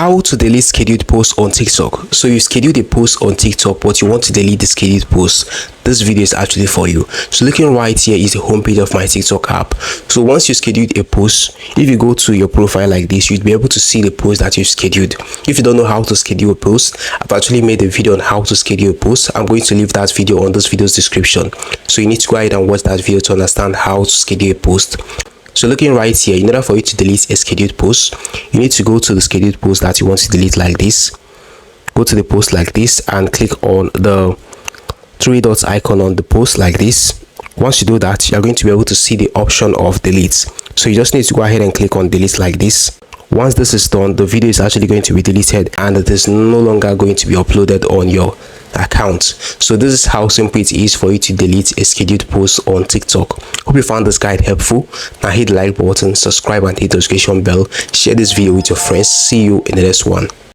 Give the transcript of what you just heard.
How to delete scheduled posts on TikTok. So you scheduled a post on TikTok but you want to delete the scheduled post. This video is actually for you. So looking right here is the homepage of my TikTok app. So once you scheduled a post, if you go to your profile like this, you'd be able to see the post that you scheduled. If you don't know how to schedule a post, I've actually made a video on how to schedule a post. I'm going to leave that video on this video's description. So you need to go ahead and watch that video to understand how to schedule a post. So looking right here, in order for you to delete a scheduled post, you need to go to the scheduled post that you want to delete like this. Go to the post like this and click on the three dots icon on the post like this. Once you do that, you're going to be able to see the option of delete. So you just need to go ahead and click on delete like this. Once this is done, the video is actually going to be deleted and it is no longer going to be uploaded on your account. So this is how simple it is for you to delete a scheduled post on TikTok. Hope you found this guide helpful. Now hit the like button, subscribe and hit the notification bell. Share this video with your friends. See you in the next one.